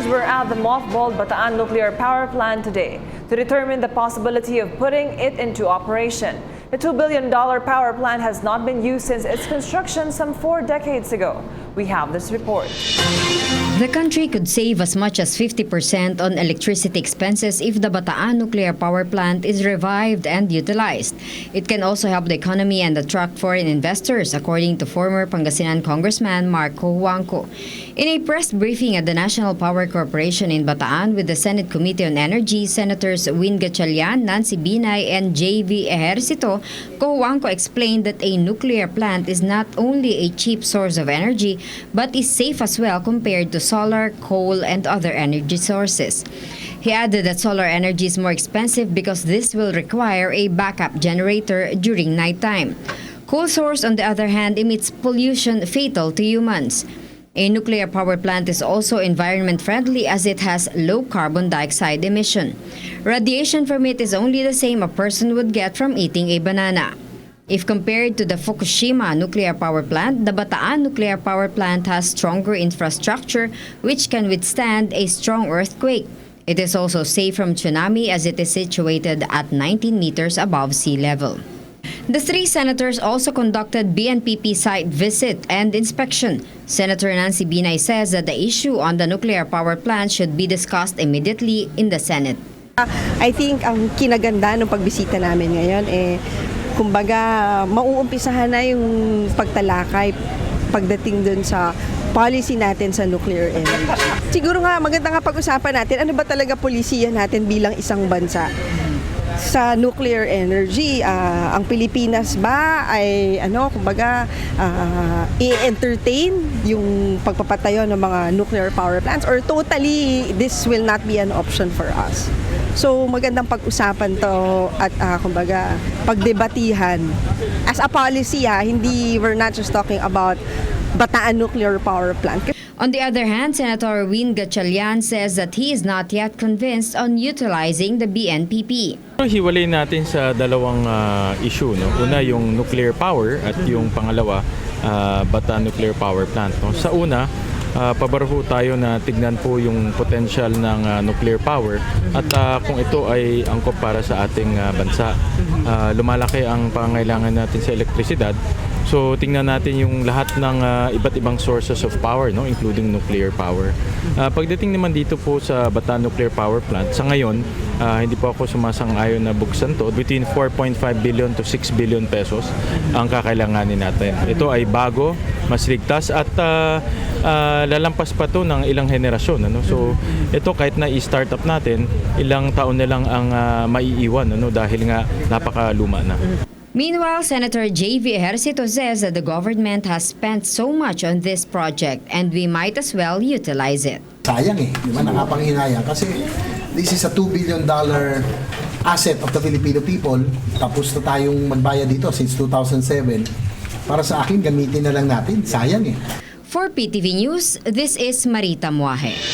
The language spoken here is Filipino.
Senators were at the mothballed Bataan nuclear power plant today to determine the possibility of putting it into operation. The $2 billion power plant has not been used since its construction some 4 decades ago. We have this report. The country could save as much as 50% on electricity expenses if the Bataan nuclear power plant is revived and utilized. It can also help the economy and attract foreign investors, according to former Pangasinan Congressman Marco Huangco. In a press briefing at the National Power Corporation in Bataan with the Senate Committee on Energy, Senators Win Gatchalian, Nancy Binay, and J.V. Ejercito, Huangco explained that a nuclear plant is not only a cheap source of energy, but is safe as well compared to solar, coal, and other energy sources. He added that solar energy is more expensive because this will require a backup generator during nighttime. Coal source, on the other hand, emits pollution fatal to humans. A nuclear power plant is also environment-friendly as it has low carbon dioxide emission. Radiation from it is only the same a person would get from eating a banana. If compared to the Fukushima nuclear power plant, the Bataan nuclear power plant has stronger infrastructure which can withstand a strong earthquake. It is also safe from tsunami as it is situated at 19 meters above sea level. The 3 senators also conducted BNPP site visit and inspection. Senator Nancy Binay says that the issue on the nuclear power plant should be discussed immediately in the Senate. I think ang kinaganda ng pagbisita namin ngayon kumbaga mauumpisahan na yung pagtalakay pagdating dun sa policy natin sa nuclear energy. Siguro nga maganda nga pag-usapan natin ano ba talaga polisiya natin bilang isang bansa sa nuclear energy. Ang Pilipinas ba ay kumbaga i-entertain yung pagpapatayo ng mga nuclear power plants or totally this will not be an option for us. So magandang pag-usapan to at kumbaga pagdebatihan as a policy we're not just talking about Bataan nuclear power plant. On the other hand, Senator Win Gatchalian says that he is not yet convinced on utilizing the BNPP. Hiwalay natin sa dalawang issue. No? Una, yung nuclear power at yung pangalawa, Bataan nuclear power plant. No? Sa una, pabor po tayo na tignan po yung potential ng nuclear power at kung ito ay angkop para sa ating bansa. Lumalaki ang pangailangan natin sa elektrisidad. So tingnan natin yung lahat ng iba't ibang sources of power, no, including nuclear power. Pagdating naman dito po sa Bataan Nuclear Power Plant, sa ngayon hindi po ako sumasang-ayon na buksan to. Between 4.5 billion to 6 billion pesos ang kakailanganin natin. Ito ay bago, mas ligtas at lalampas pa to ng ilang henerasyon. So ito kahit na i-startup natin, ilang taon na lang ang maiiwan dahil nga napakaluma na. Meanwhile, Senator J.V. Ejercito says that the government has spent so much on this project and we might as well utilize it. Sayang di ba? Nakapanghinayang kasi this is a $2 billion asset of the Filipino people. Tapos na tayong magbayad dito since 2007. Para sa akin, gamitin na lang natin. Sayang For PTV News, this is Marita Muaje.